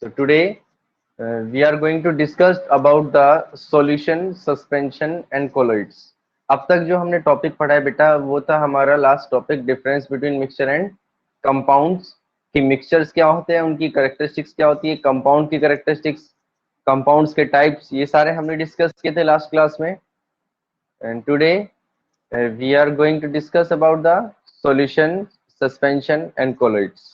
So today we are going to discuss about the solution, suspension and colloids. अब तक जो हमने topic पढ़ा है बेटा वो था हमारा last topic, difference between mixture and compounds, कि मिक्सचर्स क्या होते हैं, उनकी कैरेक्टरिस्टिक्स क्या होती है, कंपाउंड की कैरेक्टरिस्टिक्स, कंपाउंड्स के टाइप्स, ये सारे हमने डिस्कस किए थे लास्ट क्लास में. And today we are going to discuss about the solution, suspension and colloids.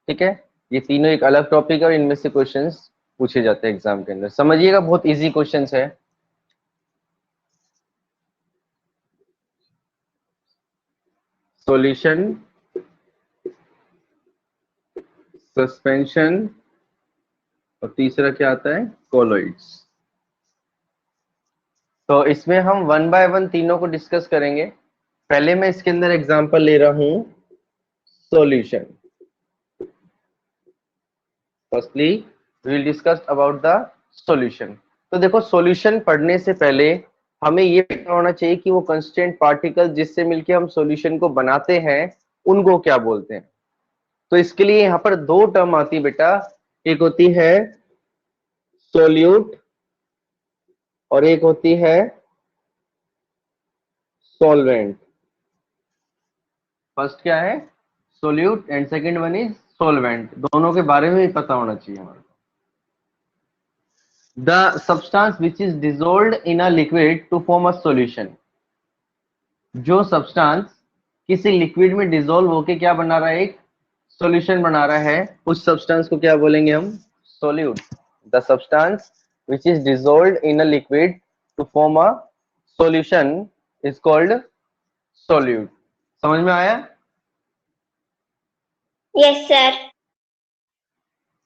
ठीक है, ये तीनों एक अलग टॉपिक है और इनमें से क्वेश्चंस पूछे जाते हैं एग्जाम के अंदर. समझिएगा, बहुत इजी क्वेश्चंस है. सॉल्यूशन, सस्पेंशन और तीसरा क्या आता है, कोलॉइड्स. तो इसमें हम वन बाय वन तीनों को डिस्कस करेंगे. पहले मैं इसके अंदर एग्जांपल ले रहा हूं solution. Firstly we will discuss about the solution. तो देखो, सॉल्यूशन पढ़ने से पहले हमें ये पता होना चाहिए कि वो कांस्टेंट पार्टिकल जिससे मिलके हम सॉल्यूशन को बनाते हैं उनको क्या बोलते हैं. तो इसके लिए यहाँ पर दो टर्म आती है बेटा, एक होती है सोल्यूट और एक होती है सॉल्वेंट. फर्स्ट क्या है, solute and second one is solvent. दोनों के बारे में भी पता होना चाहिए हमारे. The substance which is dissolved in a liquid to form a solution. जो सब्सटेंस किसी लिक्विड में डिसॉल्व होके क्या बना रहा है, एक सॉल्यूशन बना रहा है, उस सब्सटेंस को क्या बोलेंगे हम, solute. The substance which is dissolved in a liquid to form a solution is called solute. समझ में आया? Yes sir.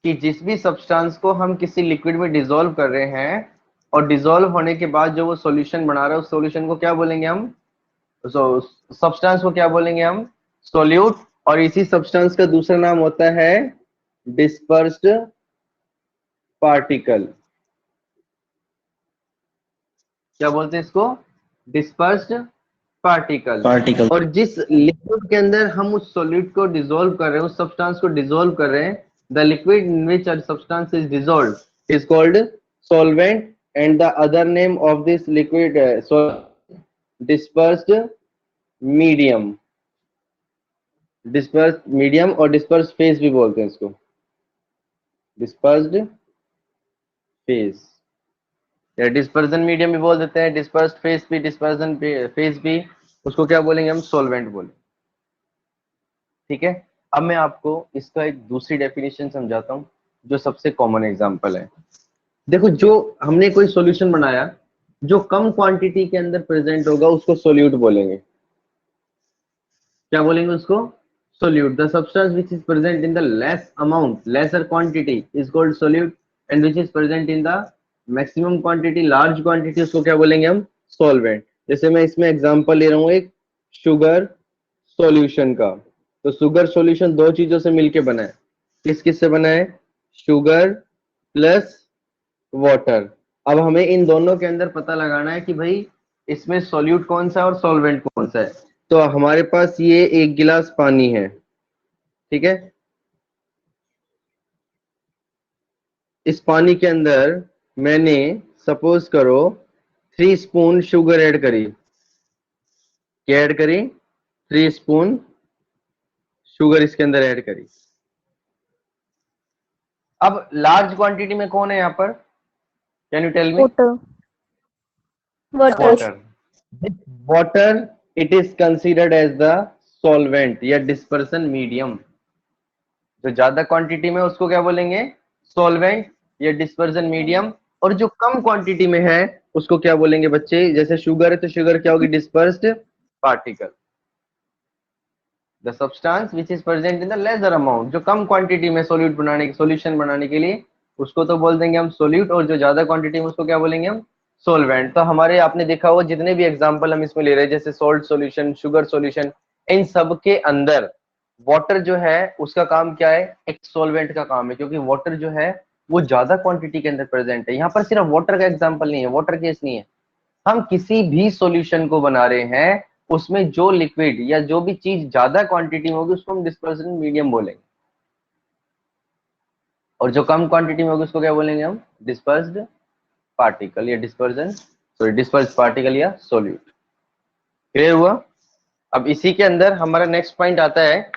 कि जिस भी सब्सटेंस को हम किसी लिक्विड में डिसॉल्व कर रहे हैं और डिसॉल्व होने के बाद जो वो सॉल्यूशन बना रहा है उस सॉल्यूशन को क्या बोलेंगे हम, सब्सटेंस को क्या बोलेंगे हम, सोल्यूट. और इसी सब्सटेंस का दूसरा नाम होता है डिस्पर्स्ड पार्टिकल. क्या बोलते हैं इसको, डिस्पर्स्ड पार्टिकल. और जिस लिक्विड के अंदर हम उस सॉल्यूट को डिसॉल्व कर रहे हैं, उस सब्सटेंस को डिसॉल्व कर रहे हैं, the liquid in which a substance is dissolved is called solvent and the other name of this liquid dispersed medium. Dispersed medium और डिस्पर्स्ड फेज भी बोलते हैं इसको, डिस्पर्स्ड फेज या डिस्पर्जन मीडियम भी बोल देते हैं, डिस्पर्स्ड फेज भी, डिस्पर्जन फेज भी. उसको क्या बोलेंगे हम, सॉल्वेंट बोले. ठीक है, अब मैं आपको इसका एक दूसरी डेफिनेशन समझाता हूँ जो सबसे कॉमन एग्जांपल है. देखो, जो हमने कोई सॉल्यूशन बनाया जो कम क्वांटिटी के अंदर प्रेजेंट होगा उसको सोल्यूट बोलेंगे. क्या बोलेंगे उसको, solute. The substance which is present in the less amount, lesser quantity is called solute, and which is present in the maximum quantity, large quantity, उसको क्या बोलेंगे हम, solvent. जैसे मैं इसमें एग्जांपल ले रहा हूँ एक शुगर सॉल्यूशन का. तो शुगर सॉल्यूशन दो चीजों से मिलके बना है. किस किस से बना है, शुगर प्लस वाटर. अब हमें इन दोनों के अंदर पता लगाना है कि भाई इसमें सोल्यूट कौन सा है और सॉल्वेंट कौन सा है. तो हमारे पास ये एक गिलास पानी है, ठीक है. इस पानी के अंदर मैंने सपोज करो 3 स्पून शुगर ऐड करी. क्या ऐड करी, 3 स्पून शुगर इसके अंदर ऐड करी. अब लार्ज क्वांटिटी में कौन है यहाँ पर, can you tell me, water. Water it is considered as the solvent या डिस्पर्सन मीडियम. जो ज्यादा क्वांटिटी में उसको क्या बोलेंगे, सॉल्वेंट या डिस्पर्सन मीडियम. और जो कम क्वांटिटी में है उसको क्या बोलेंगे बच्चे, जैसे शुगर है तो शुगर क्या होगी, dispersed particle. The substance which is present in the lesser amount, जो कम क्वांटिटी में सोल्यूट बनाने, सॉल्यूशन बनाने के लिए उसको तो बोल देंगे हम सोल्यूट, और जो ज्यादा क्वांटिटी में उसको क्या बोलेंगे हम, सोल्वेंट. तो हमारे आपने देखा हुआ जितने भी एग्जांपल हम इसमें ले रहे हैं, जैसे सॉल्ट सॉल्यूशन, शुगर सॉल्यूशन, इन सब के अंदर वाटर जो है उसका काम क्या है, एक सॉल्वेंट का काम है, क्योंकि वाटर जो है वो ज्यादा क्वांटिटी के अंदर प्रेजेंट है. यहाँ पर सिर्फ वाटर का एग्जांपल नहीं है, वाटर केस नहीं है, हम किसी भी सॉल्यूशन को बना रहे हैं उसमें जो लिक्विड या जो भी चीज ज्यादा क्वांटिटी में होगी उसको हम डिस्पर्सन मीडियम बोलेंगे. और जो कम क्वांटिटी में होगी उसको क्या बोलेंगे हम, डिस्पर्स्ड पार्टिकल या डिस्पर्जन, सॉरी डिस्पर्स्ड पार्टिकल या सोल्यूट। क्लियर हुआ? अब इसी के अंदर हमारा नेक्स्ट पॉइंट आता है,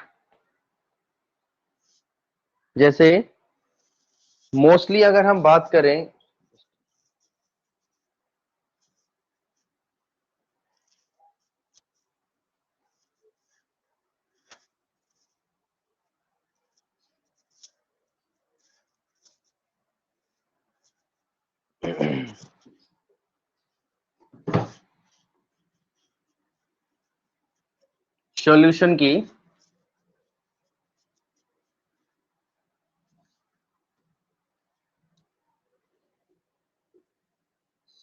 जैसे मोस्टली अगर हम बात करें सॉल्यूशन की,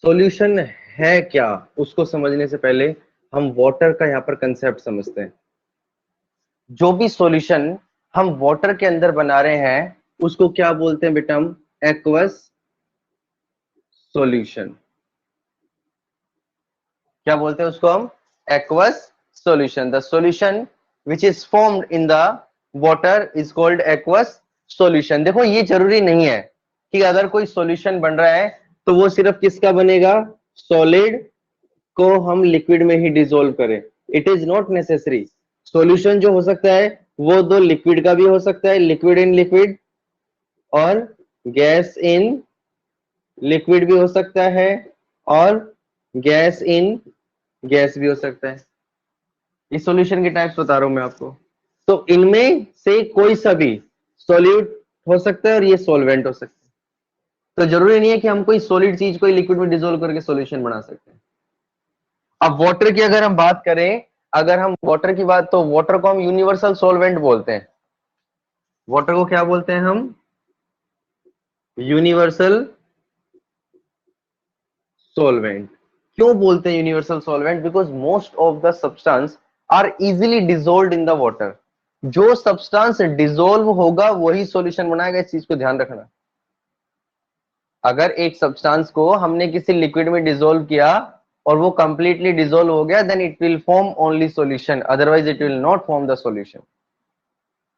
सॉल्यूशन है क्या उसको समझने से पहले हम वाटर का यहाँ पर कंसेप्ट समझते हैं। जो भी सॉल्यूशन हम वाटर के अंदर बना रहे हैं उसको क्या बोलते हैं बेटा हम, एक्वस सॉल्यूशन। क्या बोलते हैं उसको हम, aqueous solution। the solution which is formed in the water is called aqueous solution। देखो ये जरूरी नहीं है कि अगर कोई सॉल्यूशन बन रहा है तो वो सिर्फ किसका बनेगा, सॉलिड को हम लिक्विड में ही डिसोल्व करें। It is not necessary. Solution जो हो सकता है वो दो लिक्विड का भी हो सकता है, लिक्विड इन लिक्विड, और गैस इन लिक्विड भी हो सकता है, और गैस इन गैस भी हो सकता है। इस सॉल्यूशन के टाइप्स बता रहा हूं मैं आपको। तो इनमें से कोई सा भी सॉल्यूट हो सकता है और ये सॉल्वेंट हो सकता है। तो जरूरी नहीं है कि हम कोई सॉलिड चीज को लिक्विड में डिसोल्व करके सॉल्यूशन बना सकते हैं। अब वाटर की अगर हम बात करें, अगर हम वाटर की बात, तो वाटर को हम यूनिवर्सल सॉल्वेंट बोलते हैं। वाटर को क्या बोलते हैं हम, यूनिवर्सल सॉल्वेंट। क्यों बोलते हैं universal solvent? Because most of the substance are easily dissolved in the water. जो सब्सटेंस डिसॉल्व होगा वही सॉल्यूशन बनाएगा, इस चीज को ध्यान रखना। अगर एक सब्सटेंस को हमने किसी लिक्विड में डिसॉल्व किया और वो कंप्लीटली डिसॉल्व हो गया, then it will form only solution, otherwise it will not form the solution.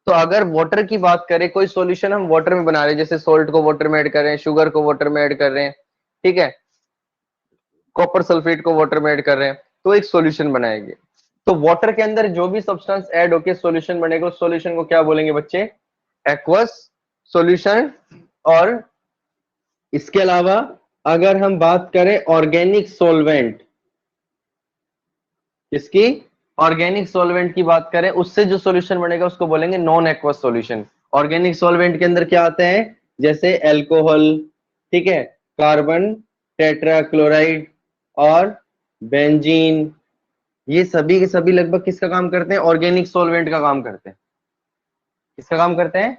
तो अगर वाटर की बात करें, कोई सॉल्यूशन हम वाटर में बना रहे हैं, जैसे सोल्ट को वाटर में ऐड कर रहे हैं, शुगर को वाटर में ऐड कर रहे हैं, ठीक है, कॉपर सल्फेट को वाटर में ऐड कर रहे हैं, तो एक सॉल्यूशन बनाएंगे। तो वाटर के अंदर जो भी सब्सटेंस ऐड होकर सॉल्यूशन बनेगा, उस सॉल्यूशन को क्या बोलेंगे बच्चे, एक्वस सॉल्यूशन। और इसके अलावा अगर हम बात करें ऑर्गेनिक सॉल्वेंट, इसकी ऑर्गेनिक सॉल्वेंट की बात करें, उससे जो सॉल्यूशन बनेगा उसको बोलेंगे non aqueous solution. Organic solvent के अंदर क्या आते हैं, जैसे एल्कोहल, ठीक है, कार्बन टेट्राक्लोराइड और बेंजीन, ये सभी के सभी लगभग किसका काम करते हैं, ऑर्गेनिक सॉल्वेंट का काम करते हैं। किसका काम करते हैं,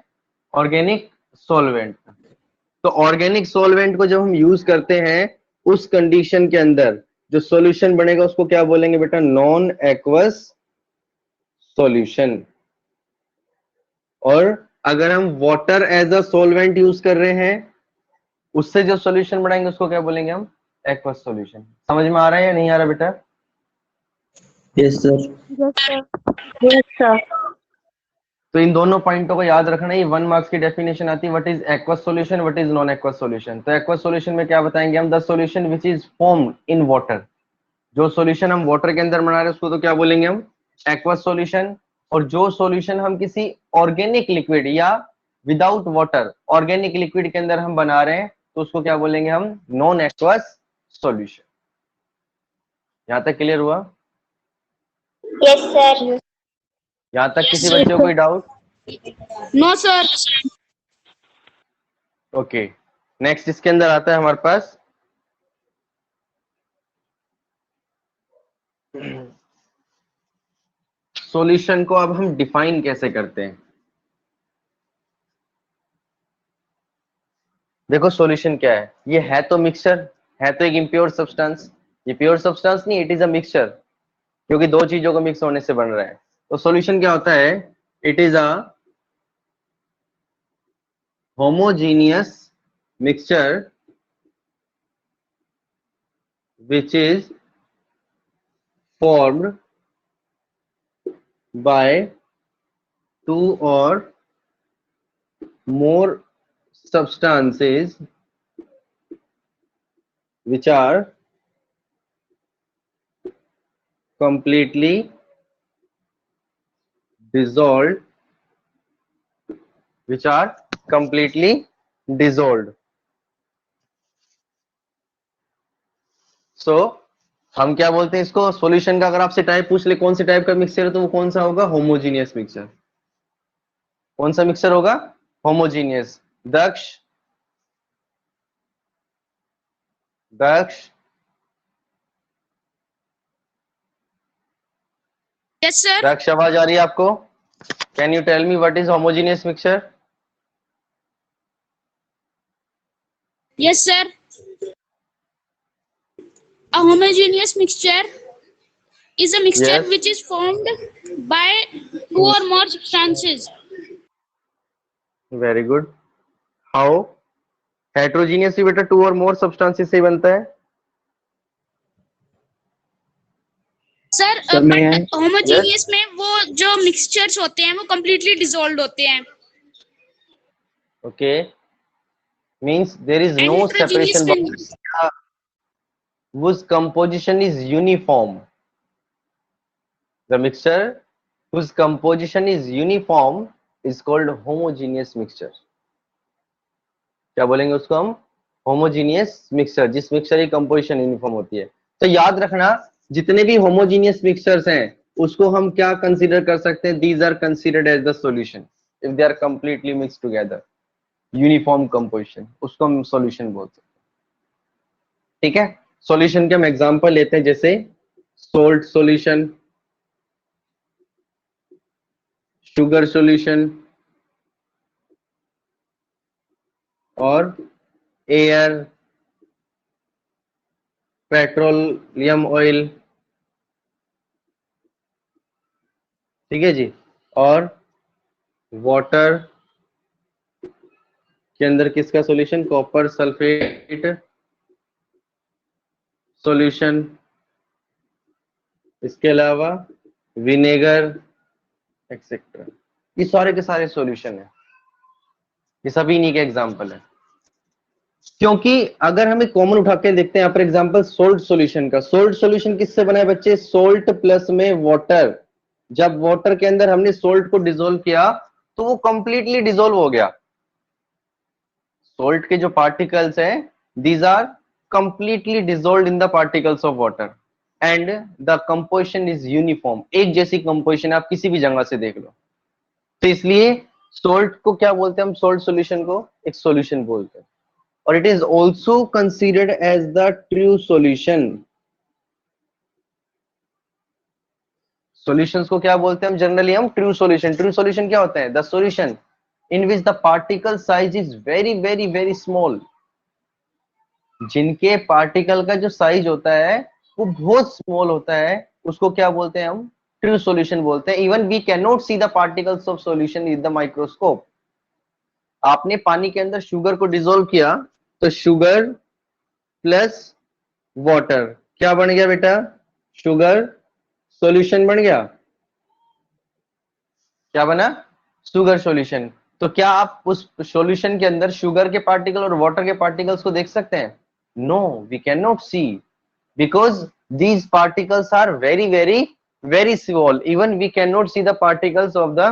ऑर्गेनिक सॉल्वेंट। तो ऑर्गेनिक सॉल्वेंट को जब हम यूज करते हैं उस कंडीशन के अंदर जो सॉल्यूशन बनेगा उसको क्या बोलेंगे बेटा, नॉन एक्वस सॉल्यूशन। और अगर हम water as a solvent use कर रहे हैं, उससे जो सॉल्यूशन बनाएंगे उसको क्या बोलेंगे हम, एक्वस सॉल्यूशन। समझ में आ रहा है या नहीं आ रहा बेटा? Yes sir. Yes sir. Yes sir. तो इन दोनों पॉइंटों को याद रखना। ये 1 मार्क्स की डेफिनेशन आती है, what is aqueous solution, what is non aqueous solution. तो एक्वस सॉल्यूशन में क्या बताएंगे हम, the solution which is formed in water. जो सॉल्यूशन हम वाटर के अंदर बना रहे हैं उसको तो क्या बोलेंगे हम, एक्वस सॉल्यूशन। और जो सॉल्यूशन हम किसी ऑर्गेनिक लिक्विड या विदाउट वाटर ऑर्गेनिक लिक्विड के अंदर हम बना रहे हैं तो उसको क्या बोलेंगे हम, नॉन एक्वस सॉल्यूशन। यहां तक क्लियर हुआ? Yes sir. यहां तक किसी बच्चे को कोई doubt? No sir. Okay, next इसके अंदर आता है हमारे पास सॉल्यूशन को अब हम डिफाइन कैसे करते हैं। देखो सॉल्यूशन क्या है, ये है तो मिक्सचर, है तो एक इम्प्योर सब्सटेंस। ये प्योर सब्सटेंस नहीं, इट इज अ मिक्सचर, क्योंकि दो चीजों को मिक्स होने से बन रहा है। तो सॉल्यूशन क्या होता है, it is a homogeneous mixture which is formed by two or more substances which are completely dissolved, which are completely dissolved. So हम क्या बोलते हैं इसको, सॉल्यूशन का अगर आपसे टाइप पूछ ले कौन से टाइप का मिक्सचर है तो वो कौन सा होगा, होमोजीनियस मिक्सचर। कौन सा मिक्सचर होगा, homogeneous. Daksh, Daksh, Yes, sir. Daksh आवाज आ रही है आपको? Can you tell me what is homogeneous mixture? Yes, sir. A homogeneous mixture is a mixture Yes. which is formed by two or more substances. Very good. How? Heterogeneous भी बेटा to और मोर substances से बनता है। Sir, Sir, may I? but homogeneous में वो जो mixtures होते हैं वो completely dissolved होते हैं। Okay, means there is And no heterogeneous separation में whose composition is uniform. The mixture whose composition is uniform is called homogeneous mixture. क्या बोलेंगे उसको हम, homogeneous mixture, जिस मिक्सचर की कंपोजिशन यूनिफॉर्म होती है। तो याद रखना जितने भी homogeneous mixtures हैं उसको हम क्या कंसीडर कर सकते हैं, these are considered as the solution if they are completely mixed together, uniform composition, उसको हम सॉल्यूशन बोलते हैं। ठीक है, सॉल्यूशन के हम एग्जांपल लेते हैं, जैसे सोल्ट सॉल्यूशन, शुगर सॉल्यूशन और एयर, पेट्रोलियम ऑयल। ठीक है जी, और वाटर के अंदर किसका सॉल्यूशन, कॉपर सल्फेट सॉल्यूशन। इसके अलावा विनेगर एक्सेट्रा। ये सारे के सारे सॉल्यूशन है, ये सभी इन्हीं के एग्जांपल है। क्योंकि अगर हम एक कॉमन उठा के देखते हैं यहाँ पर एग्जांपल सोल्ट सॉल्यूशन का, सोल्ट सॉल्यूशन किससे बना है बच्चे, सोल्ट प्लस में वाटर। जब वाटर के अंदर हमने सोल्ट को डिसोल्व किया तो वो कंप्लीटली डिसोल्व हो गया। सोल्ट के जो पार्टिकल्स हैं these are completely dissolved in the particles of water and the composition is uniform. एक जैसी कंपोजिशन आप किसी भी जगह से देख लो। तो इसलिए सोल्ट को क्या बोलते हैं हम, सोल्ट सॉल्यूशन को एक सॉल्यूशन बोलते हैं। और it is also considered as the true solution. Solutions को क्या बोलते हैं हम जनरली, हम ट्रू सॉल्यूशन। ट्रू सॉल्यूशन क्या होता है, the solution in which the particle size is very very very small. जिनके पार्टिकल का जो साइज होता है वो बहुत स्मॉल होता है, उसको क्या बोलते हैं हम, ट्रू सॉल्यूशन बोलते हैं। Even we can not see the particles of solution with the microscope. आपने पानी के अंदर शुगर को डिसोल्व किया तो शुगर प्लस वाटर क्या बन गया बेटा, शुगर सॉल्यूशन बन गया। क्या बना, शुगर सॉल्यूशन। तो क्या आप उस सॉल्यूशन के अंदर शुगर के पार्टिकल और वाटर के पार्टिकल्स को देख सकते हैं? No, we can not see because these particles are very very very small. Even we cannot see the particles of the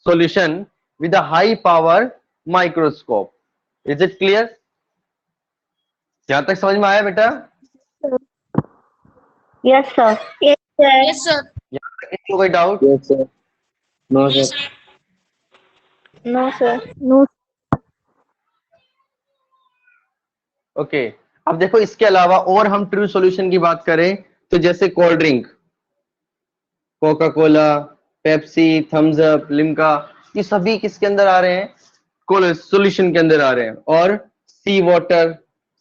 solution with a high power microscope. Is it clear? यहां तक समझ में आया बेटा? Yes, sir. Yes, sir. Yes, sir. यहां तक किसी को कोई doubt? Yes, sir. No, Yes, sir. sir. No, sir. No. Okay अब देखो इसके अलावा और हम ट्रू सॉल्यूशन की बात करें तो जैसे cold drink, Coca Cola, Pepsi, Thums Up, Limca, ये सभी किसके अंदर आ रहे हैं, सॉल्यूशन के अंदर आ रहे हैं। और सी वाटर,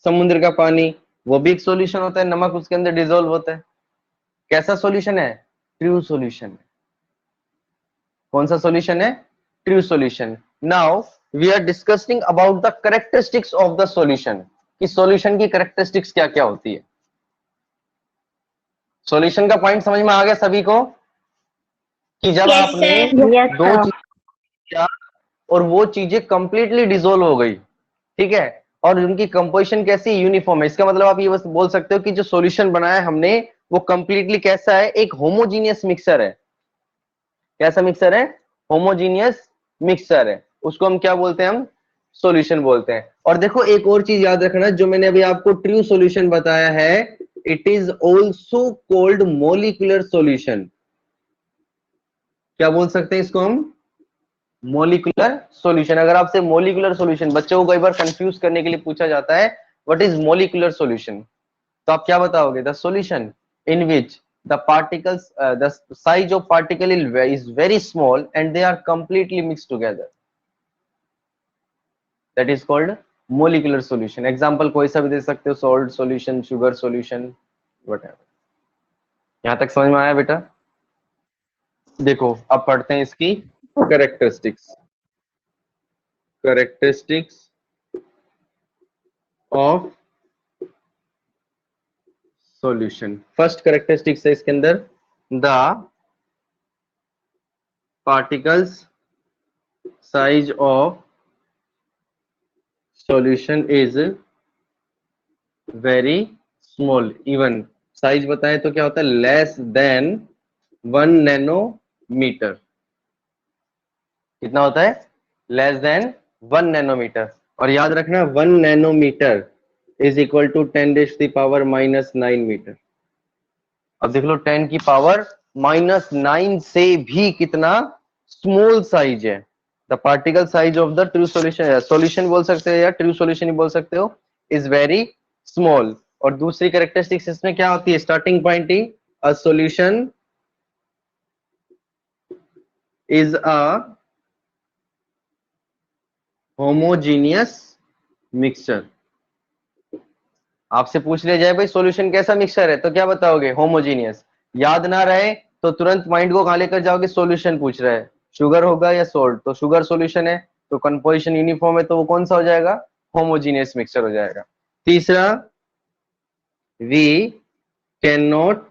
समुद्र का पानी, वो भी एक सॉल्यूशन होता है, नमक उसके अंदर डिसॉल्व होता है। कैसा सॉल्यूशन है, ट्रू सॉल्यूशन है। कौन सा सॉल्यूशन है, true solution. Now we are discussing about the characteristics of the solution, कि सॉल्यूशन की कैरेक्टरिस्टिक्स क्या क्या होती है। सॉल्यूशन का पॉइंट समझ में आ गया सभी को, कि जब Yes, आपने sir. Yes, दो sir. चीज, और वो चीजें कंप्लीटली डिसोल्व हो गई, ठीक है, और उनकी कंपोजिशन कैसी यूनिफॉर्म है। इसका मतलब आप ये बस बोल सकते हो कि जो सॉल्यूशन बनाया हमने वो कंप्लीटली कैसा है, एक होमोजीनियस मिक्सचर है। कैसा मिक्सचर है? होमोजीनियस मिक्सचर है, उसको हम क्या बोलते हैं? हम सॉल्यूशन बोलते हैं। और देखो एक और चीज याद रखना, जो मैंने अभी आपको ट्रू सॉल्यूशन बताया है, it is also called molecular solution. क्या बोल सकते हैं इसको हम? Molecular solution. अगर आपसे मोलिकुलर सॉल्यूशन, बच्चों को कई बार कंफ्यूज करने के लिए पूछा जाता है व्हाट इज मोलिकुलर सॉल्यूशन, तो आप क्या बताओगे? The solution in which the particles the size of particle is very small and they are completely mixed together, that is called molecular solution। example कोई सा भी दे सकते हो, salt solution, sugar solution, whatever। यहां तक समझ में आया बेटा? देखो अब पढ़ते हैं इसकी characteristics. Characteristics of solution. First characteristics है इसके अंदर, the particles size of solution is very small. Even size बताएं तो क्या होता है? Less than 1 nanometre. कितना होता है? Less than 1 nanometre. और याद रखना 1 nanometre is equal to 10⁻⁻9 metre. अब देख लो 10 की पावर -9 से भी कितना स्मॉल साइज है। The particle size of the true solution, solution बोल सकते हो या ट्रू सॉल्यूशन ही बोल सकते हो, इज वेरी स्मॉल। और दूसरी कैरेक्टरिस्टिक्स इसमें क्या होती है? Starting point he, a solution is a homogeneous mixture. आपसे पूछ लिया जाए भाई सॉल्यूशन कैसा मिक्सचर है, तो क्या बताओगे? होमोजीनियस। याद ना रहे तो तुरंत माइंड को कहां लेकर जाओगे? सॉल्यूशन पूछ रहा है, शुगर होगा या सोल्ट, तो शुगर सॉल्यूशन है तो कंपोजिशन यूनिफॉर्म है, तो वो कौन सा हो जाएगा? होमोजीनियस मिक्सचर हो जाएगा। तीसरा, we can not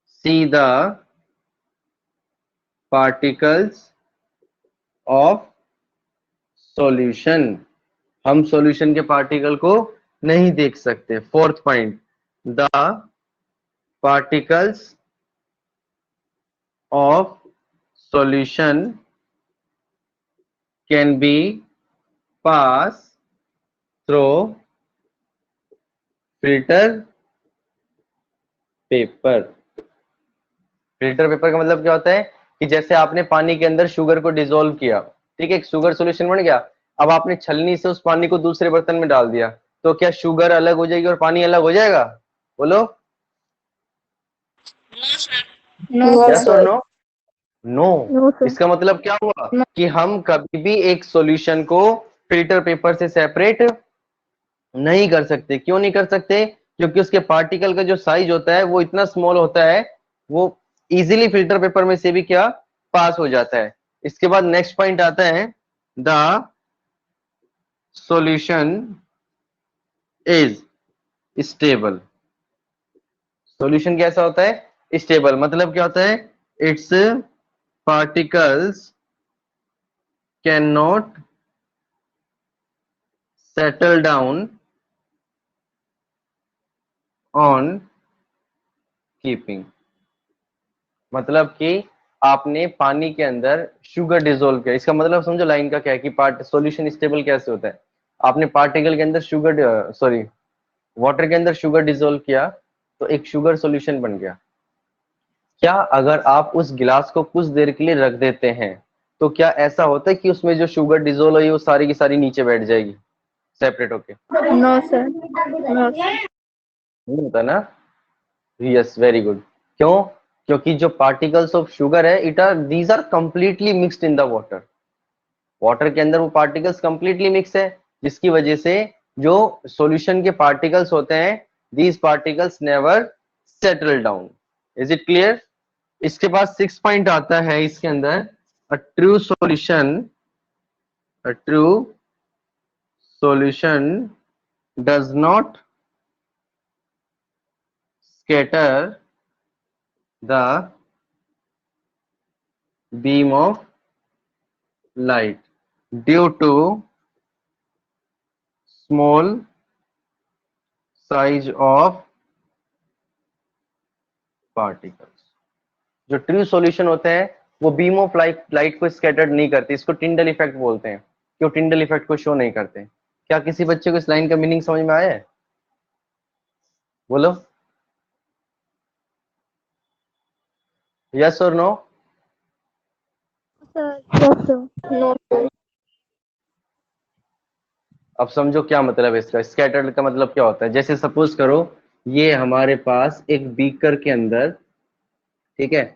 see the particles of solution. हम सॉल्यूशन के पार्टिकल को नहीं देख सकते। Fourth point, the particles of solution can be passed through filter paper। Filter paper का मतलब क्या होता है कि जैसे आपने पानी के अंदर शुगर को डिसोल्व किया, ठीक है, शुगर सॉल्यूशन बन गया, अब आपने छलनी से उस पानी को दूसरे बर्तन में डाल दिया, तो क्या शुगर अलग हो जाएगी और पानी अलग हो जाएगा? बोलो नो यस और sir. No? No. No sir. इसका मतलब क्या हुआ कि हम कभी भी एक सॉल्यूशन को फिल्टर पेपर से सेपरेट नहीं कर सकते। क्यों नहीं कर सकते? क्योंकि उसके पार्टिकल का जो साइज होता है वो इतना स्मॉल होता है, वो इजीली फिल्टर पेपर में से भी क्या पास हो जाता है। इसके बाद नेक्स्ट पॉइंट आता है, the solution is stable. Solution कैसा होता है? स्टेबल। मतलब क्या होता है? It's particles can not settle down on keeping. मतलब कि आपने पानी के अंदर शुगर डिसोल्व किया, इसका मतलब समझो लाइन का क्या है कि पार्ट सॉल्यूशन स्टेबल कैसे होता है। आपने पार्टिकल के अंदर शुगर, सॉरी, वाटर के अंदर शुगर डिसोल्व किया तो एक शुगर सॉल्यूशन बन गया। क्या अगर आप उस गिलास को कुछ देर के लिए रख देते हैं तो क्या ऐसा होता है कि उसमें जो शुगर डिसोल्व हुई वो सारी की सारी नीचे बैठ जाएगी सेपरेट होके? No sir. No sir. नहीं होता ना? Yes, very good. क्यों? क्योंकि जो पार्टिकल्स ऑफ शुगर है, it are these are completely mixed in the water. Water के अंदर वो पार्टिकल्स कंप्लीटली मिक्स है, जिसकी वजह से जो सॉल्यूशन के पार्टिकल्स होते हैं, these particles never settle down. Is it clear? इसके बाद 6 पॉइंट आता है इसके अंदर, a true solution, a true solution does not scatter the beam of light due to small size of particles। जो ट्रू सॉल्यूशन होते हैं वो बीम ऑफ लाइट को स्कैटर्ड नहीं करते, इसको टिंडल इफेक्ट बोलते हैं, कि वो टिंडल इफेक्ट को शो नहीं करते। क्या किसी बच्चे को इस लाइन का मीनिंग समझ में आया है? बोलो यस और no. Yes, sir. No, sir. अब समझो क्या मतलब है इसका। स्कैटर्ड का मतलब क्या होता है? जैसे सपोज करो ये हमारे पास एक बीकर के अंदर, ठीक है,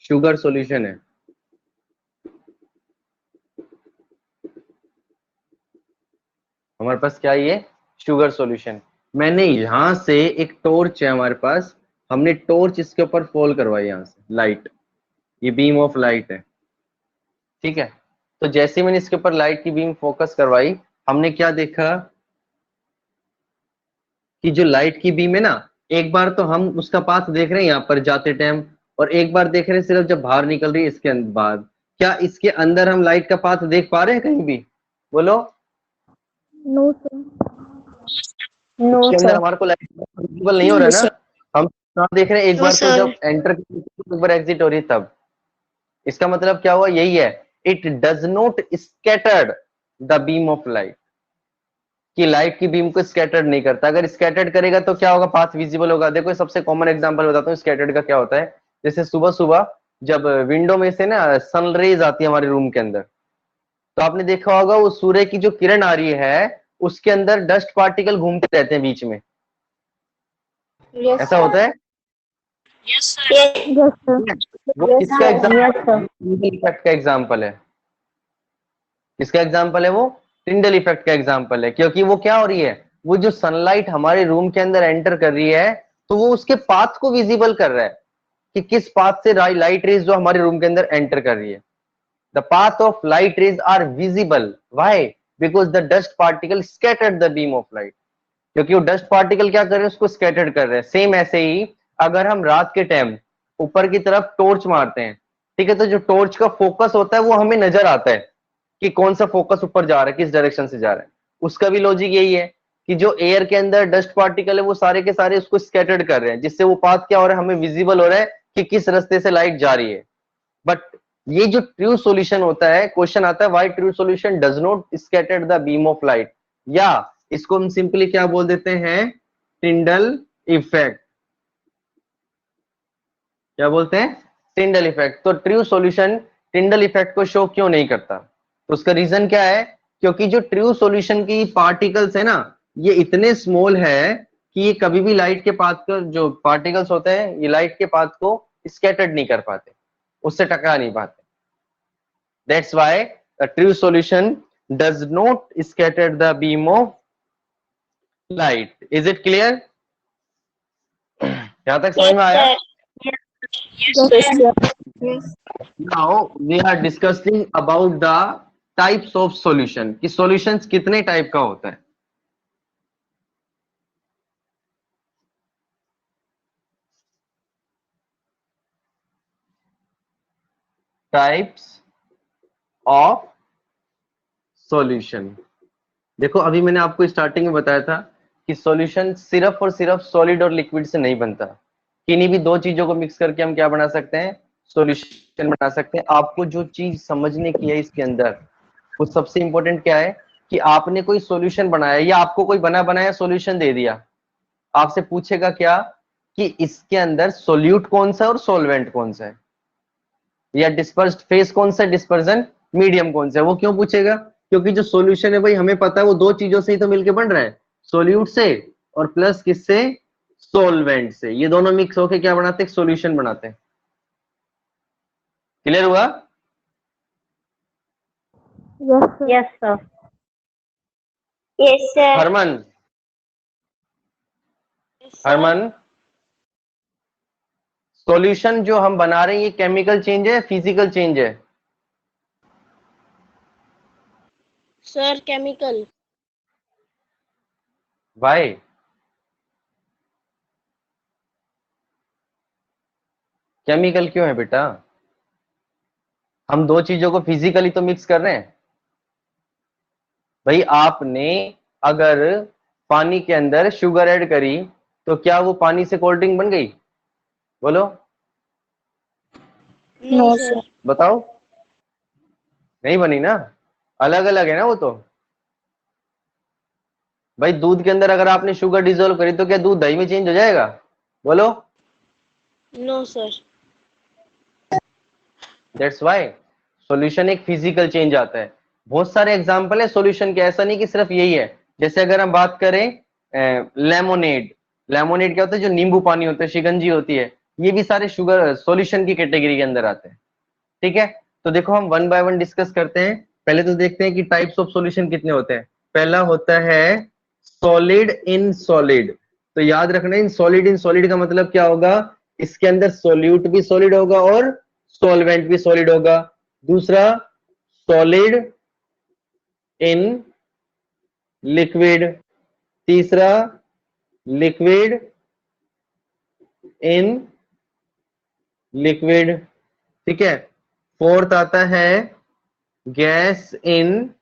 शुगर सॉल्यूशन है। हमारे पास क्या है? ये शुगर सॉल्यूशन। मैंने यहां से एक टॉर्च है हमारे पास, हमने टॉर्च इसके ऊपर फॉल करवाई यहां से लाइट, ये बीम ऑफ लाइट है, ठीक है। तो जैसे मैंने इसके ऊपर लाइट की बीम फोकस करवाई, हमने क्या देखा कि जो लाइट की बीम है ना, एक बार तो हम उसका पाथ देख रहे हैं यहाँ पर जाते टाइम, और एक बार देख रहे हैं सिर्फ जब बाहर निकल रही है इसके बाद। क्या इसके अंदर हम लाइट का पाथ देख पा रहे हैं कहीं भी? बोलो। No, sir. No, इसके अंदर sir. हमारे को लाइट विजिबल नहीं हो रहा है ना। हम कहाँ देख रहे हैं? एक No, बार तो sir. जब एंटर, एक बार एग्जिट हो रही है तब। इसका मतलब क्या हुआ? यही है, it does not scattered the beam of light, कि लाइट की बीम को स्कैटर्ड नहीं करता। अगर स्कैटर्ड करेगा तो क्या होगा? पाथ विजिबल होगा। देखो सबसे कॉमन एग्जांपल बताता हूँ स्कैटर्ड का क्या होता है। जैसे सुबह सुबह जब विंडो में से ना सन रेज आती है हमारे रूम के अंदर, तो आपने देखा होगा वो सूर्य की जो किरण आ रही है उसके अंदर डस्ट पार्टिकल घूमते रहते हैं बीच में, Yes, ऐसा sir. होता है। Yes, sir. वो Yes, किसका sir. Example? Yes, sir. Effect का एग्जाम्पल है। किसका एग्जाम्पल है वो? टिंडल इफेक्ट का एग्जाम्पल है। क्योंकि वो क्या हो रही है, वो जो सनलाइट हमारे रूम के अंदर एंटर कर रही है तो वो उसके पाथ को विजिबल कर रहा है, कि किस पाथ से लाइट रेज जो हमारे रूम के अंदर एंटर कर रही है। The path of light rays are visible, why? Because the dust particle scattered the beam of light. क्योंकि वो डस्ट पार्टिकल क्या कर रहे हैं? उसको स्कैटर्ड कर रहे हैं। सेम ऐसे ही अगर हम रात के टाइम ऊपर की तरफ टॉर्च मारते हैं, ठीक है, तो जो टॉर्च का फोकस होता है वो हमें नजर आता है कि कौन सा फोकस ऊपर जा रहा है, किस डायरेक्शन से जा रहा है। उसका भी लॉजिक यही है कि जो एयर के अंदर डस्ट पार्टिकल है वो सारे के सारे उसको स्कैटर्ड कर रहे हैं, जिससे वो पाथ क्या हो रहा है, हमें विजिबल हो रहा है कि किस रास्ते से लाइट जा रही है। बट ये जो ट्रू सॉल्यूशन होता है, क्वेश्चन आता है why true solution does not scatter the beam of light, या इसको हम सिंपली क्या बोल देते हैं? Tyndall effect. क्या बोलते हैं? Tyndall effect. तो ट्रू सॉल्यूशन टिंडल इफेक्ट को शो क्यों नहीं करता? तो उसका रीजन क्या है? क्योंकि जो ट्रू सॉल्यूशन की पार्टिकल्स है ना, ये इतने स्मॉल है कि ये कभी भी लाइट के पाथ का जो पार्टिकल्स होते हैं ये लाइट के पाथ को स्कैटर्ड नहीं कर पाते, उससे टकरा नहीं पाते। That's why a true solution does not scatter the beam of light. Is it clear? यहाँ तक समझ में आया? Yes, sir. Yes. Now we are discussing about the types of solution, कि solutions कितने टाइप का होता है। Types of solution। देखो अभी मैंने आपको स्टार्टिंग में बताया था कि सॉल्यूशन सिर्फ और सिर्फ सॉलिड और लिक्विड से नहीं बनता। किन्हीं भी दो चीजों को मिक्स करके हम क्या बना सकते हैं? सॉल्यूशन बना सकते हैं। आपको जो चीज समझने की है इसके अंदर, वो सबसे इंपॉर्टेंट क्या है कि आपने कोई सॉल्यूशन बनाया या आपको कोई बना बनाया सॉल्यूशन दे दिया, आपसे पूछेगा क्या कि इसके अंदर सोल्यूट कौन सा है और सॉल्वेंट कौन सा है, या डिस्पर्स्ड फेस कौन सा है, डिस्पर्जन मीडियम कौन सा है। वो क्यों पूछेगा? क्योंकि जो सॉल्यूशन है भाई हमें पता है वो दो चीजों से ही तो मिलके बन रहा है, सोल्यूट से और प्लस किससे? सॉल्वेंट से। ये दोनों मिक्स होके क्या बनाते हैं? सॉल्यूशन बनाते हैं। क्लियर हुआ? Yes, sir. Yes, sir. Yes, sir. Harman, Harman, solution जो हम बना रहे हैं ये केमिकल चेंज है, फिजिकल चेंज है? Sir, chemical. भाई केमिकल क्यों है बेटा? हम दो चीजों को फिजिकली तो मिक्स कर रहे हैं। भाई आपने अगर पानी के अंदर शुगर ऐड करी तो क्या वो पानी से कोल्ड ड्रिंक बन गई? बोलो, नो सर। बताओ। नहीं बनी ना, अलग अलग है ना वो तो। भाई दूध के अंदर अगर आपने शुगर डिजोल्व करी तो क्या दूध दही में चेंज हो जाएगा? बोलो। No sir. That's why solution एक फिजिकल चेंज आता है। बहुत सारे एग्जांपल है सॉल्यूशन के, ऐसा नहीं कि सिर्फ यही है। जैसे अगर हम बात करें लेमोनेड, लेमोनेड क्या होता है? जो नींबू पानी होता है, शिकंजी होती है, ये भी सारे शुगर सॉल्यूशन की कैटेगरी के अंदर आते हैं। ठीक है, तो देखो हम वन बाय वन डिस्कस करते हैं। पहले तो देखते हैं कि टाइप्स ऑफ सॉल्यूशन कितने होते हैं। पहला होता है सॉलिड इन सॉलिड। तो याद रखना, इन सॉलिड का मतलब क्या होगा? इसके अंदर सोल्यूट भी सॉलिड होगा और सॉल्वेंट भी सॉलिड होगा। दूसरा सॉलिड इन लिक्विड। तीसरा लिक्विड इन लिक्विड। ठीक है, फोर्थ आता है गैस इन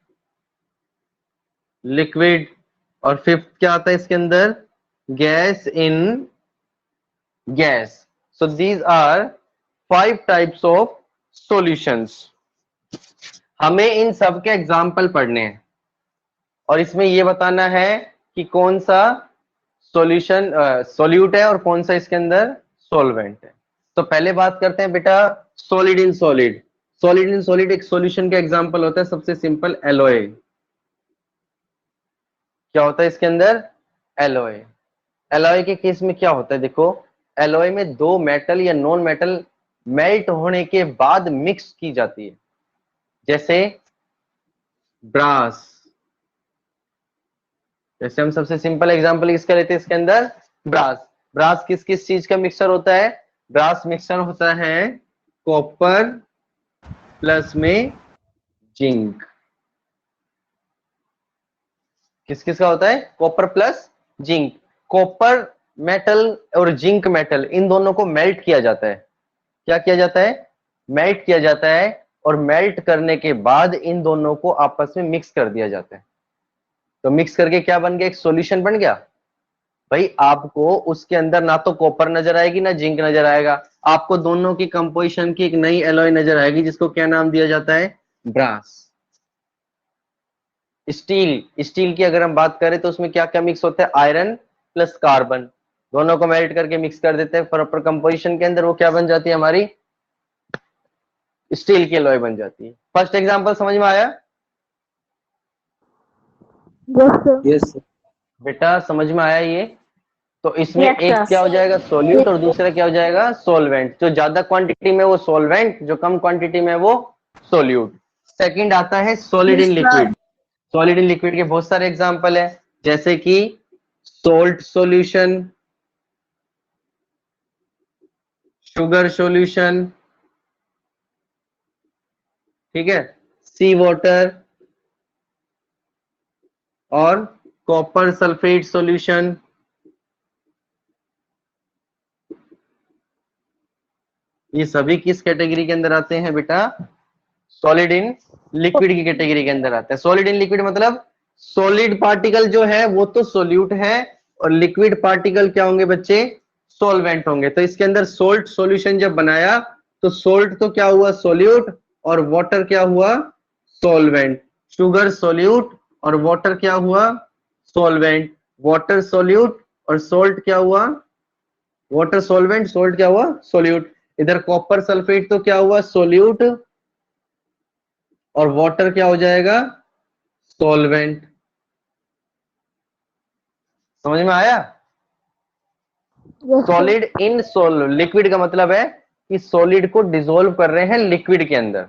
लिक्विड। और फिफ्थ क्या आता है इसके अंदर? Gas in gas. So these are 5 types of solutions. हमें इन सब के एग्जाम्पल पढ़ने हैं और इसमें यह बताना है कि कौन सा सॉल्यूशन सॉल्यूट है और कौन सा इसके अंदर सॉल्वेंट है। तो पहले बात करते हैं बेटा solid in solid. Solid in solid एक सॉल्यूशन का एग्जांपल होता है, सबसे सिंपल एलॉय। क्या होता है इसके अंदर? एलॉय। एलॉय के केस में क्या होता है देखो, एलॉय में दो मेटल या नॉन मेटल मेल्ट होने के बाद मिक्स की जाती है। जैसे ब्रास, जैसे हम सबसे सिंपल एग्जांपल किसका लेते हैं इसके अंदर? ब्रास। ब्रास किस किस चीज का मिक्सचर होता है? ब्रास मिक्सचर होता है कॉपर प्लस में जिंक। किस किस का होता है? Copper plus zinc. Copper metal और जिंक मेटल, इन दोनों को मेल्ट किया जाता है। क्या किया जाता है? मेल्ट किया जाता है। और मेल्ट करने के बाद इन दोनों को आपस में मिक्स कर दिया जाता है। तो मिक्स करके क्या बन गया? एक सॉल्यूशन बन गया। भाई आपको उसके अंदर ना तो कॉपर नजर आएगी ना जिंक नजर आएगा, आपको दोनों की कंपोजिशन की एक नई एलॉय नजर आएगी जिसको क्या नाम दिया जाता है? ब्रास। स्टील, स्टील की अगर हम बात करें तो उसमें क्या क्या मिक्स होता है? आयरन प्लस कार्बन, दोनों को मेल्ट करके मिक्स कर देते हैं प्रॉपर कंपोजिशन के अंदर। वो क्या बन जाती है? हमारी स्टील की एलॉय बन जाती है। फर्स्ट एग्जांपल समझ में आया? Yes sir. बेटा समझ में आया ये? तो इसमें Yes, एक sir. क्या हो जाएगा? सोल्यूट, और दूसरा क्या हो जाएगा? सॉल्वेंट। जो ज्यादा क्वांटिटी में वो सॉल्वेंट, जो कम क्वांटिटी में वो सोल्यूट। सेकंड आता है solid in liquid. Solid in liquid के बहुत सारे एग्जांपल है, जैसे कि सोल्ट सॉल्यूशन, शुगर सॉल्यूशन, ठीक है, सी वाटर और कॉपर सल्फेट सॉल्यूशन। ये सभी किस कैटेगरी के अंदर आते हैं बेटा? सॉलिड इन लिक्विड की कैटेगरी के अंदर आता है। सॉलिड इन लिक्विड मतलब सॉलिड पार्टिकल जो है वो तो सोल्यूट है, और लिक्विड पार्टिकल क्या होंगे बच्चे? सॉल्वेंट होंगे। तो इसके अंदर सोल्ट सॉल्यूशन जब बनाया तो सोल्ट तो क्या हुआ? सोल्यूट, और वाटर क्या हुआ? सॉल्वेंट। शुगर सोल्यूट और वाटर क्या हुआ? सॉल्वेंट। वाटर सोल्यूट और सोल्ट क्या हुआ? वाटर सॉल्वेंट, सोल्ट क्या हुआ? सोल्यूट। इधर कॉपर सल्फेट तो क्या हुआ? सोल्यूट, और वाटर क्या हो जाएगा? सॉल्वेंट। समझ में आया? सॉलिड इन लिक्विड का मतलब है कि सॉलिड को डिसॉल्व कर रहे हैं लिक्विड के अंदर।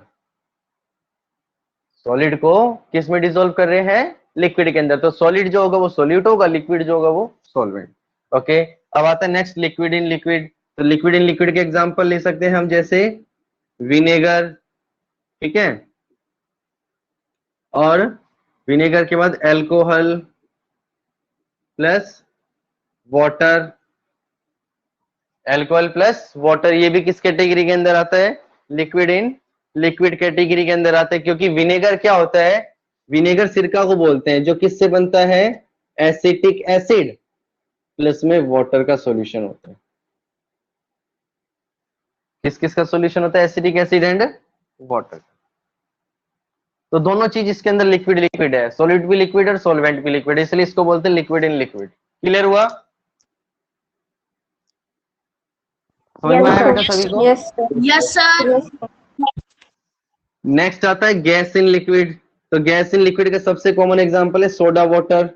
सॉलिड को किस में डिसॉल्व कर रहे हैं? लिक्विड के अंदर। तो सॉलिड जो होगा वो सॉल्यूट होगा, लिक्विड जो होगा वो सॉल्वेंट। ओके, अब आता है नेक्स्ट लिक्विड इन लिक्विड। तो लिक्विड इन लिक्विड के एग्जांपल ले सकते हैं हम, जैसे विनेगर, ठीक है, और विनेगर के बाद alcohol plus water. Alcohol plus water, ये भी किस कैटेगरी के अंदर आता है? लिक्विड इन लिक्विड कैटेगरी के अंदर आता है, क्योंकि विनेगर क्या होता है, विनेगर सिरका को बोलते हैं, जो किससे बनता है, एसिटिक एसिड प्लस में वाटर का सॉल्यूशन होता है। किस किस का सॉल्यूशन होता है, एसिटिक एसिड एंड वाटर। तो दोनों चीज इसके अंदर लिक्विड लिक्विड है, सॉलिड भी लिक्विड और सॉल्वेंट भी लिक्विड है, इसलिए इसको बोलते हैं लिक्विड इन लिक्विड। क्लियर हुआ, समझ में आया बेटा सभी को? Yes, sir. Yes sir. Yes, sir. Next आता है गैस इन लिक्विड। तो गैस इन लिक्विड का सबसे कॉमन एग्जांपल है सोडा वाटर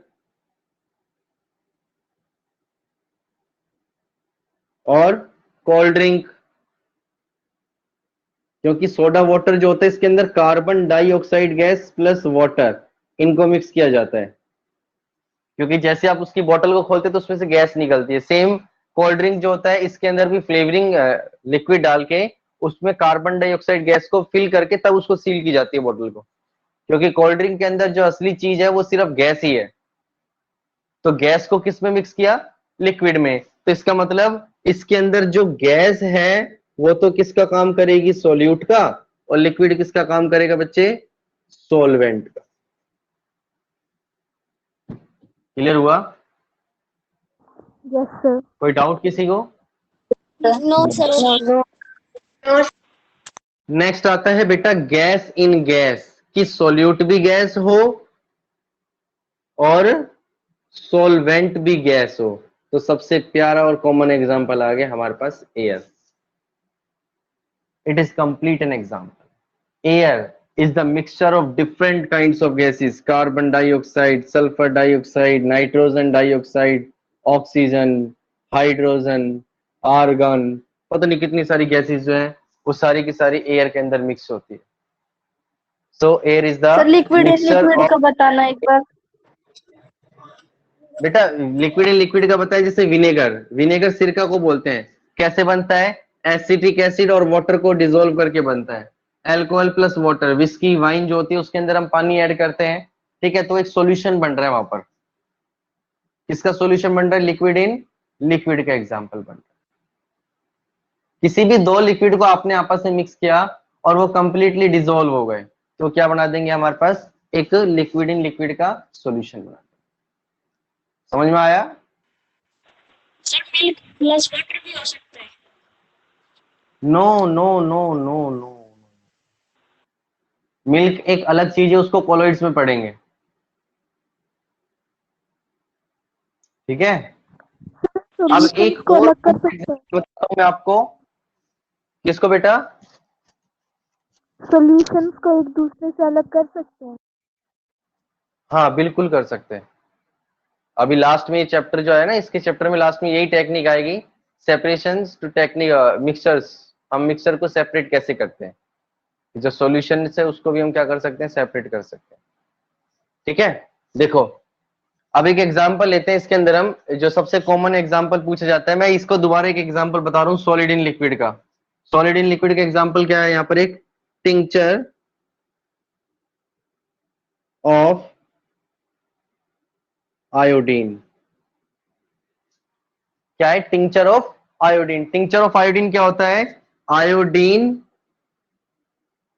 और कोल्ड ड्रिंक, क्योंकि सोडा वाटर जो होता है इसके अंदर carbon dioxide gas plus water इनको मिक्स किया जाता है, क्योंकि जैसे आप उसकी बोतल को खोलते हैं तो उसमें से गैस निकलती है। सेम कोल्ड ड्रिंक जो होता है इसके अंदर भी फ्लेवरिंग लिक्विड डाल के उसमें कार्बन डाइऑक्साइड गैस को फिल करके तब उसको सील की जाती है बोतल को, क्योंकि कोल्ड ड्रिंक के अंदर जो असली चीज है वो सिर्फ गैस ही है। तो गैस को किस में मिक्स किया, लिक्विड में। तो इसका मतलब इसके अंदर जो गैस है वो तो किसका काम करेगी, सोल्यूट का, और लिक्विड किसका काम करेगा बच्चे, सोलवेंट का। क्लियर हुआ, Yes, sir. कोई डाउट किसी को? No, sir. No. नेक्स्ट आता है बेटा गैस इन गैस, कि सोल्यूट भी गैस हो और सोलवेंट भी गैस हो। तो सबसे प्यारा और कॉमन एग्जांपल आ गया हमारे पास, air. It is complete an example. Air is the mixture of different kinds of gases, carbon dioxide, sulfur dioxide, nitrogen dioxide, oxygen, hydrogen, argon, पता नहीं कितनी सारी गैसेस जो हैं वो सारी की सारी एयर के अंदर मिक्स होती है। So air is the sir liquid mixture liquid of, का बताना एक बार। बेटा लिक्विड इन लिक्विड का बताया, जैसे विनेगर, विनेगर सिरका को बोलते हैं, कैसे बनता है, एसिटिक एसिड और वाटर को डिसोल्व करके बनता है। Alcohol plus water, whisky wine जो होती है उसके अंदर हम पानी ऐड करते हैं, ठीक है, तो एक सॉल्यूशन बन रहा है वहां पर। किसका सॉल्यूशन बन रहा है, लिक्विड इन लिक्विड का एग्जांपल बन रहा है। किसी भी दो लिक्विड को आपने आपस में मिक्स किया और वो कंप्लीटली डिसोल्व हो गए तो क्या बना देंगे, हमारे पास एक लिक्विड इन लिक्विड का सॉल्यूशन बना देंगे। समझ में आया? सर मिल्क प्लस वाटर भी हो सकता है। No no no no no, milk एक अलग चीज है, उसको कोलॉइड्स में पढ़ेंगे, ठीक है। अब Solutions एक को और अलग कर सकते हैं। बताता हूं मैं आपको, किसको बेटा, Solutions को एक दूसरे से अलग कर सकते हैं। हाँ बिल्कुल कर सकते हैं। अभी लास्ट में ये चैप्टर जो है ना, इसके चैप्टर में लास्ट में यही टेक्निक आएगी, सेपरेशन टू टेक्निक मिक्सचर्स। हम मिक्सचर को सेपरेट कैसे करते हैं, जो सॉल्यूशन है उसको भी हम क्या कर सकते हैं, सेपरेट कर सकते हैं, ठीक है। देखो अब एक एग्जांपल लेते हैं, इसके अंदर हम जो सबसे कॉमन एग्जांपल पूछा जाता है, मैं इसको दोबारा एक एग्जांपल बता रहा हूँ सॉलिड इन लिक्विड का। सॉलिड इन लिक्विड का एग्जांपल क्या है, यहाँ पर एक टिंचर ऑफ आयोडीन। क्या है, tincture of iodine. Tincture of iodine क्या होता है, आयोडीन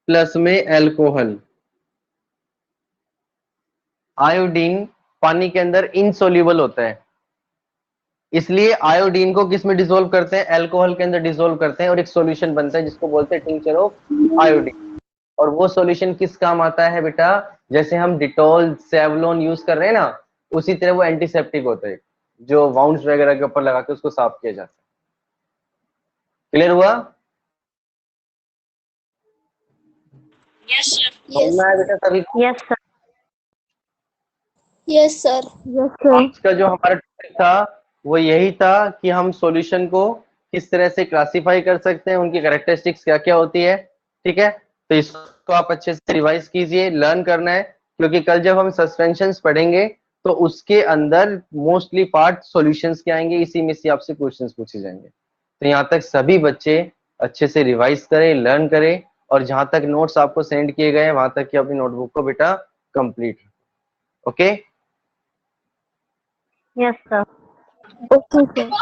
प्लस में अल्कोहल। आयोडीन पानी के अंदर इनसोल्यूबल होता है, इसलिए आयोडीन को किस में डिसोल्व करते हैं, अल्कोहल के अंदर डिसोल्व करते हैं और एक सॉल्यूशन बनता है जिसको बोलते हैं टिंचर ऑफ आयोडीन। और वो सॉल्यूशन किस काम आता है बेटा, जैसे हम डिटॉल सेवलॉन यूज कर रहे हैं ना, उसी तरह वो एंटीसेप्टिक होता है, जो वाउंड्स वगैरह के ऊपर लगा के उसको साफ किया जाता है। क्लियर हुआ? Yes sir. समझ में आया बेटा सभी को? Yes, sir. Yes, sir. Yes, sir. आज का जो हमारा टॉपिक था वो यही था कि हम सॉल्यूशन को किस तरह से क्लासिफाई कर सकते हैं, उनकी कैरेक्टरिस्टिक्स क्या क्या होती है, ठीक है। तो इसको आप अच्छे से रिवाइज कीजिए, लर्न करना है, क्योंकि कल जब हम सस्पेंशंस पढ़ेंगे तो उसके अंदर मोस्टली पार्ट सॉल्यूशंस के आएंगे, इसी में से आपसे क्वेश्चंस पूछे जाएंगे। तो यहाँ तक सभी बच्चे अच्छे से रिवाइज करें, लर्न करें, और जहां तक नोट्स आपको सेंड किए गए वहां तक की अपनी नोटबुक को बेटा complete, okay. Yes, sir. Okay, sir.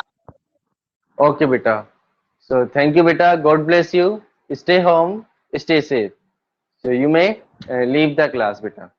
Okay, beta. So thank you, beta. God bless you. Stay home. Stay safe. So you may leave the class, beta.